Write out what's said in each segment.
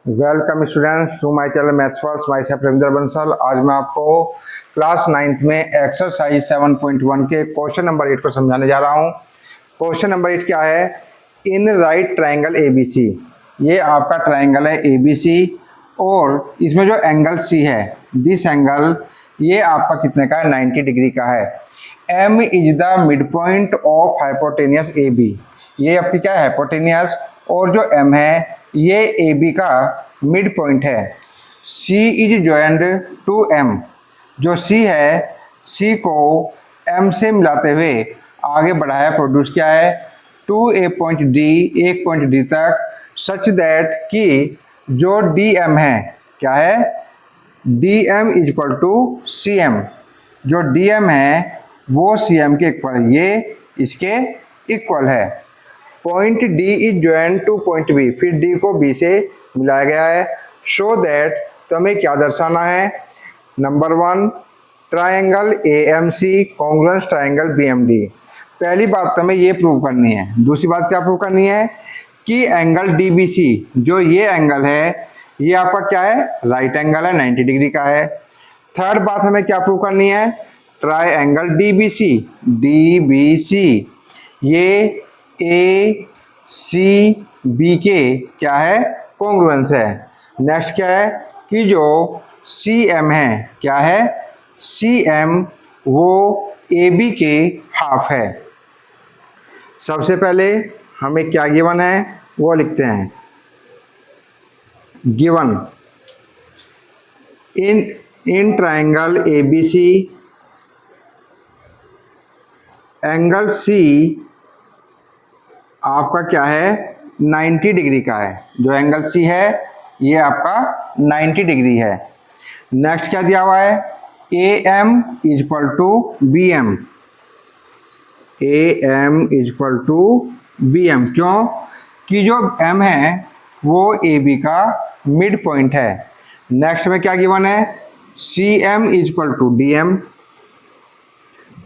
Welcome students to my channel maths first. Myself Ravindra Bansal. आज मैं आपको क्लास 9th में एक्सरसाइज 7.1 के क्वेश्चन नंबर 8 को समझाने जा रहा हूँ। क्वेश्चन नंबर 8 क्या है? In right triangle ABC। ये आपका ट्राइंगल है ABC और इसमें जो एंगल C है, दिस एंगल, ये आपका कितने का है? 90 डिग्री का है। M is the mid point of hypotenuse AB। ये आपकी क्या है? हाइपोटेनियस। और जो M है ये AB का मिड पॉइंट है। C is joined to M। जो C है, C को M से मिलाते हुए आगे बढ़ाया, प्रोड्यूस किया है टू ए पॉइंट D, एक पॉइंट D तक, सच दैट कि जो DM है, क्या है? DM is equal to CM। जो DM है वो CM के इक्वल, ये इसके इक्वल है। Point D is joint two point B। फिर D को B से मिलाया गया है। शो दैट, तो हमें क्या दर्शाना है? Number 1, triangle AMC congruence triangle BMD। पहली बात तो हमें ये प्रूव करनी है। दूसरी बात क्या प्रूव करनी है? कि एंगल DBC, जो ये एंगल है, ये आपका क्या है? राइट एंगल है, 90 डिग्री का है। थर्ड बात हमें क्या प्रूव करनी है? ट्राइंगल DBC ये ACB के क्या है? कॉन्ग्रुएंस है। नेक्स्ट क्या है? कि जो CM है, क्या है? CM वो AB के हाफ है। सबसे पहले हमें क्या गिवन है वो लिखते हैं। Given in triangle ABC angle C आपका क्या है? 90 डिग्री का है। जो एंगल C है ये आपका 90 डिग्री है। नेक्स्ट क्या दिया हुआ है? AM is equal to BM। AM is equal to BM। क्यों? कि जो M है वो AB का मिड पॉइंट है। नेक्स्ट में क्या गिवन है? CM is equal to DM।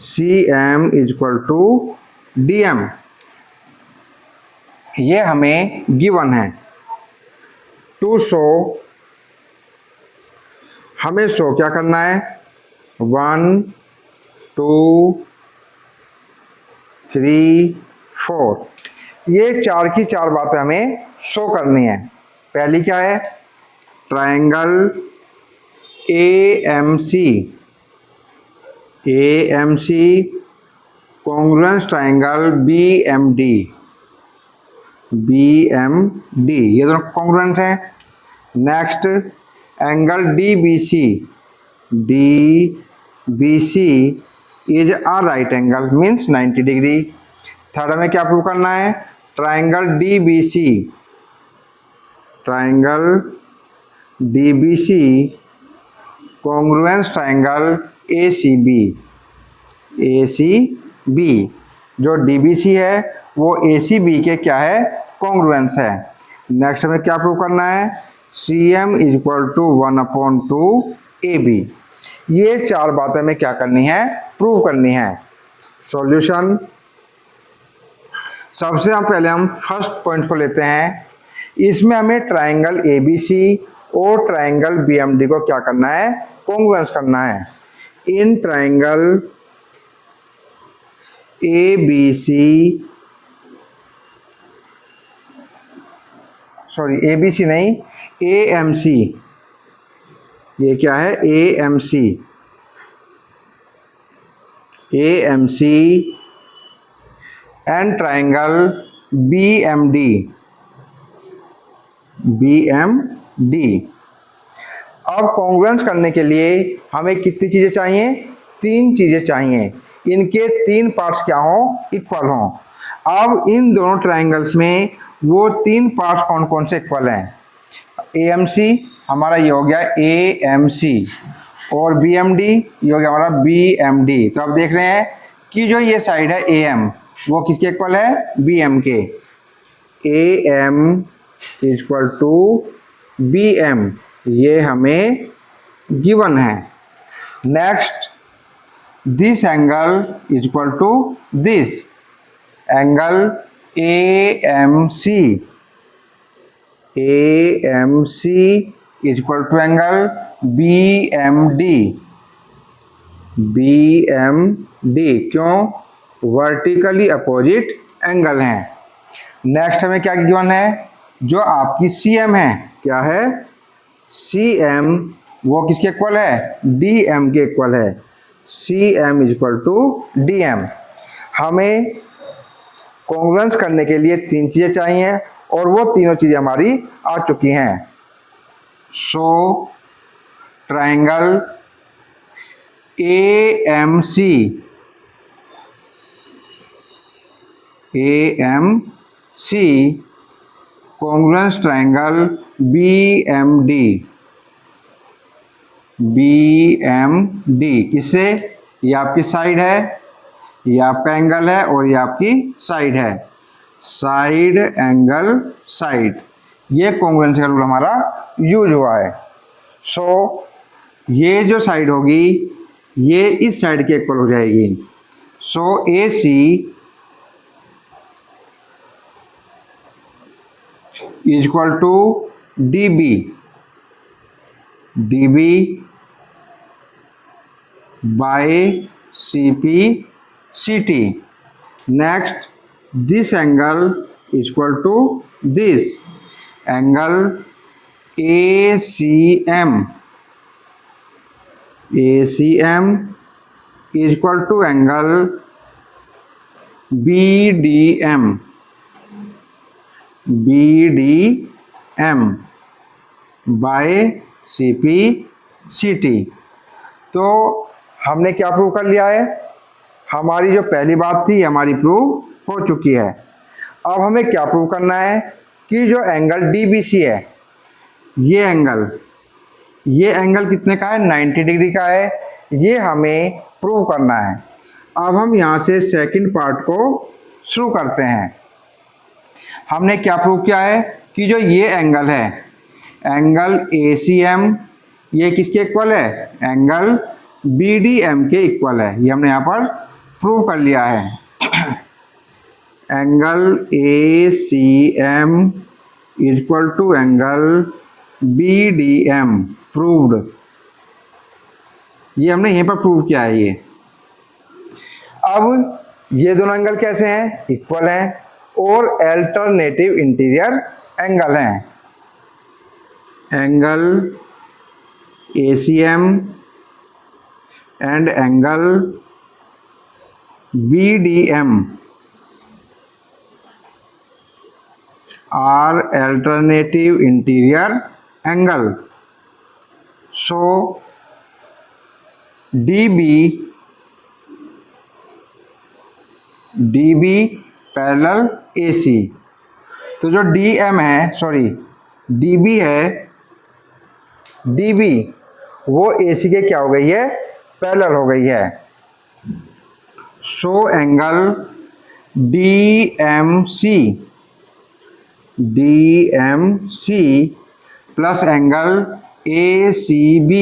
CM is equal to DM, ये हमें गिवन है। टू शो, हमें शो क्या करना है? 1 2 3 4, ये चार की चार बातें हमें शो करनी है। पहली क्या है? Triangle AMC congruence triangle BMD, ये दोनों कॉन्ग्रुएंट है। Next angle DBC is a right angle, means 90 degree. Third में क्या प्रूव करना है? Triangle DBC congruence triangle ACB। जो DBC है वो ACB के क्या है? कॉन्ग्रुएंस है। नेक्स्ट में क्या प्रूव करना है? CM is equal to 1/2 AB। ये चार बातें हमें क्या करनी है? प्रूव करनी है। सॉल्यूशन, सबसे पहले हम फर्स्ट पॉइंट को लेते हैं। इसमें हमें ट्राइंगल ABC और ट्राइंगल BMD को क्या करना है? कॉन्ग्रुएंस करना है। इन ट्राइंगल ABC नहीं, AMC, ये क्या है? AMC and triangle BMD। अब कॉन्ग्रुएंस करने के लिए हमें कितनी चीज़ें चाहिए? 3 चीज़ें चाहिए। इनके 3 पार्ट्स क्या हों? इक्वल हों। अब इन दोनों ट्राइंगल्स में वो 3 पार्ट्स कौन कौन से इक्वल हैं? AMC हमारा ये हो गया AMC, और BMD ये हो गया हमारा BMD। तो अब देख रहे हैं कि जो ये साइड है AM, वो किसके इक्वल है? BM के। AM is equal to BM, ये हमें गिवन है। Next, this angle is equal to this angle AMC। AMC is equal to angle BMD। BMD क्यों? वर्टिकली अपोजिट एंगल हैं। नेक्स्ट हमें क्या गिवन है? जो आपकी CM है, क्या है? CM वो किसके इक्वल है? DM के इक्वल है। CM is equal to DM। हमें कॉन्ग्रुएंस करने के लिए 3 चीज़ें चाहिए और वो तीनों चीज़ें हमारी आ चुकी हैं। So triangle AMC congruence triangle BMD किससे? ये आपकी साइड है, ये आपका एंगल है और ये आपकी साइड है। साइड एंगल साइड, ये कॉन्ग्रुएंस का रूल हमारा यूज हुआ है। सो ये जो साइड होगी ये इस साइड के इक्वल हो जाएगी। So AC is equal to DB by CT। Next this angle is equal to this angle ACM is equal to angle BDM by CT। तो हमने क्या प्रूव कर लिया है? हमारी जो पहली बात थी हमारी प्रूव हो चुकी है। अब हमें क्या प्रूव करना है कि जो एंगल DBC है, ये एंगल कितने का है? 90 डिग्री का है। ये हमें प्रूव करना है। अब हम यहाँ से सेकंड पार्ट को शुरू करते हैं। हमने क्या प्रूव किया है कि जो ये एंगल है, एंगल ACM, ये किसके इक्वल है? एंगल BDM के इक्वल है। ये हमने यहाँ पर प्रूव कर लिया है। Angle ACM is equal to angle BDM proved. ये हमने यहीं पर प्रूव किया है। ये अब ये दोनों एंगल कैसे हैं? इक्वल हैं और अल्टरनेटिव इंटीरियर एंगल हैं। Angle ACM and angle BDM are alternative interior angle. So DB parallel AC। तो जो DM है, सॉरी DB है, DB वो AC के क्या हो गई है? पैरेलल हो गई है। So angle DMC plus angle ACB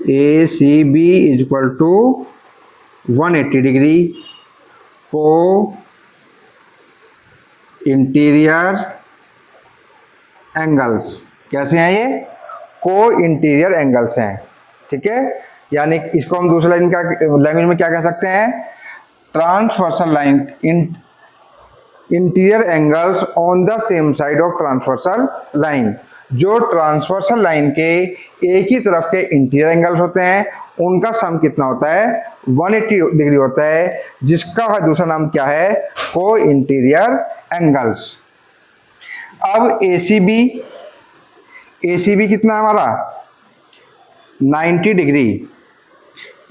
is equal to 180 degree co-interior angles. कैसे हैं ये? को इंटीरियर एंगल्स हैं। ठीक है, यानी इसको हम दूसरे लाइन का लैंग्वेज में क्या कह सकते हैं? Transversal line interior angles on the same side of transversal line. जो ट्रांसवर्सल लाइन के एक ही तरफ के इंटीरियर एंगल्स होते हैं उनका सम कितना होता है? 180 डिग्री होता है, जिसका दूसरा नाम क्या है? को इंटीरियर एंगल्स। अब ACB कितना है हमारा? 90 डिग्री।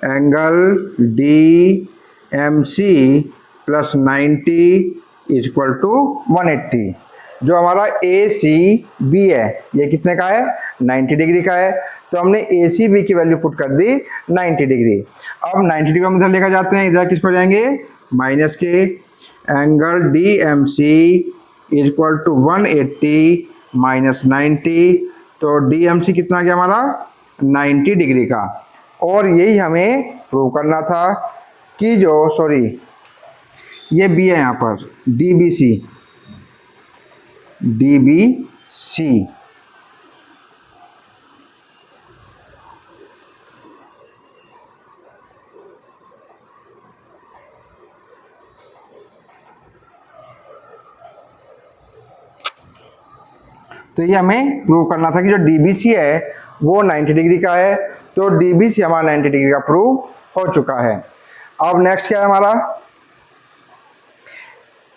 Angle DMC plus 90 is equal to 180। जो हमारा ACB है ये कितने का है? 90 डिग्री का है। तो हमने ACB की वैल्यू पुट कर दी 90 डिग्री। अब 90 डिग्री हम इधर लेकर जाते हैं, इधर किस पर जाएंगे? माइनस के। Angle DMC is equal to 180 minus 90। तो DMC कितना गया हमारा? 90 डिग्री का। और यही हमें प्रूव करना था कि जो ये B है यहाँ पर DBC, DBC। तो ये हमें प्रूव करना था कि जो DBC है वो 90 डिग्री का है, तो DBC हमारा 90 डिग्री का प्रूव हो चुका है। अब नेक्स्ट क्या है हमारा,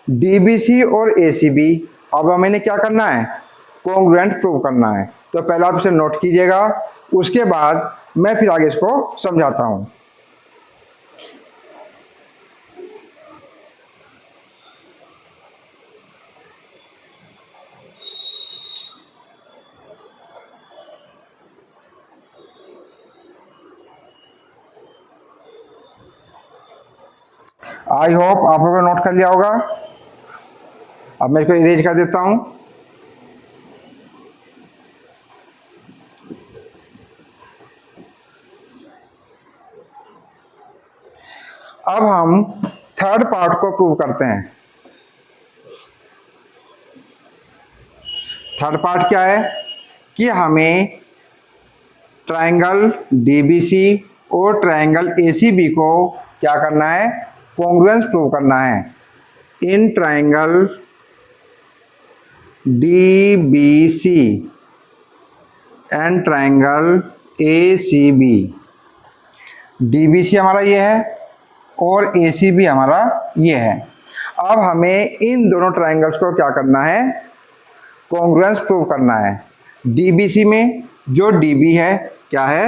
DBC और ACB। अब हमें क्या करना है, कॉन्ग्रुएंट प्रूव करना है। तो पहले आप इसे नोट कीजिएगा, उसके बाद मैं फिर आगे इसको समझाता हूं। आई होप आप लोगों ने नोट कर लिया होगा। अब मैं इसको इरेज कर देता हूं। अब हम थर्ड पार्ट को प्रूव करते हैं। थर्ड पार्ट क्या है कि हमें ट्रायंगल DBC और ट्रायंगल ACB को क्या करना है, कॉन्ग्रुएंस प्रूव करना है। In triangle DBC and triangle ACB, DBC हमारा ये है और ACB हमारा ये है। अब हमें इन दोनों ट्रायंगल्स को क्या करना है, कॉन्ग्रुएंस प्रूव करना है। DBC में जो DB है क्या है,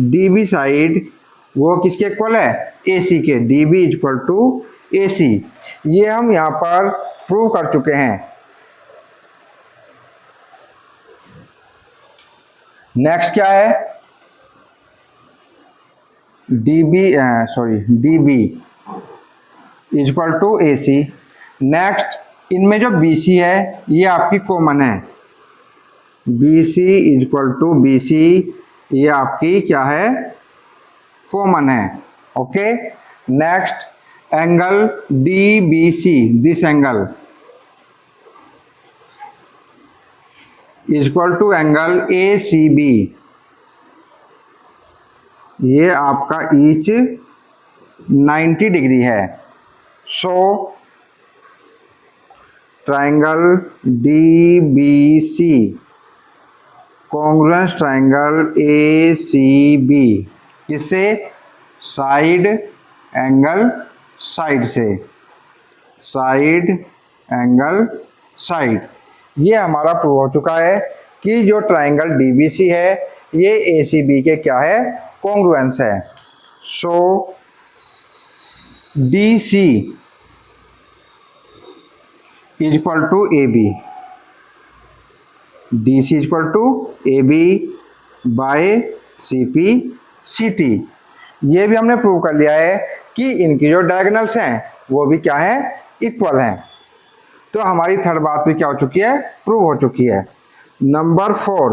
DB साइड वो किसके इक्वल है, AC के। DB इक्वल टू AC, ये हम यहां पर प्रूव कर चुके हैं। नेक्स्ट क्या है, DB equal to AC। Next इनमें जो BC है ये आपकी कॉमन है, BC इक्वल टू BC, ये आपकी क्या है, कॉमन है। Okay, next angle DBC, this angle equal to angle ACB, ये आपका ईच 90 डिग्री है। So triangle DBC congruence triangle ACB, किससे, साइड एंगल साइड से, साइड एंगल साइड। ये हमारा प्रूव हो चुका है कि जो ट्रायंगल DBC है ये ACB के क्या है, कॉन्ग्रुएंस है। So DC equal to AB, DC equal to AB by CP/CT। ये भी हमने प्रूव कर लिया है कि इनकी जो डायगोनल्स हैं वो भी क्या है, इक्वल हैं। तो हमारी थर्ड बात भी क्या हो चुकी है, प्रूव हो चुकी है। नंबर 4,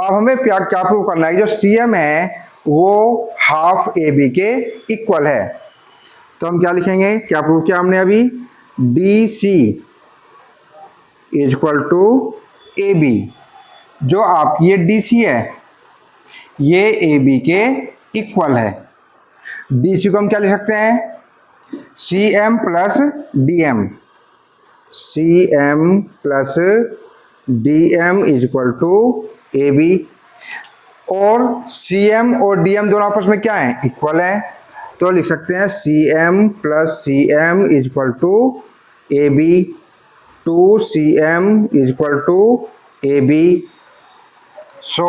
अब हमें क्या क्या प्रूव करना है, जो CM है वो हाफ AB के इक्वल है। तो हम क्या लिखेंगे, क्या प्रूव किया हमने अभी, DC इक्वल टू AB। जो आपकी ये DC है ये AB के इक्वल है। DC को हम क्या लिख सकते हैं, CM plus DM, CM plus DM equal to AB। और CM और DM दोनों आपस में क्या है, इक्वल है। तो लिख सकते हैं CM plus CM equal to AB, 2CM equal to AB। So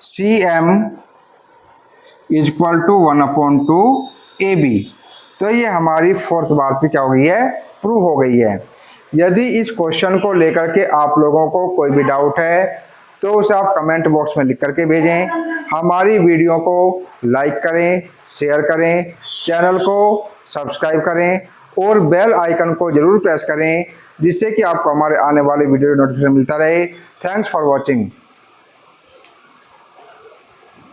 CM equal to 1/2 AB। तो ये हमारी फोर्थ बात भी क्या हो गई है, प्रूव हो गई है। यदि इस क्वेश्चन को लेकर के आप लोगों को कोई भी डाउट है तो उसे आप कमेंट बॉक्स में लिख करके भेजें। हमारी वीडियो को लाइक करें, शेयर करें, चैनल को सब्सक्राइब करें और बेल आइकन को जरूर प्रेस करें, जिससे कि आपको हमारे आने वाले वीडियो नोटिफिकेशन मिलता रहे। Thanks for watching.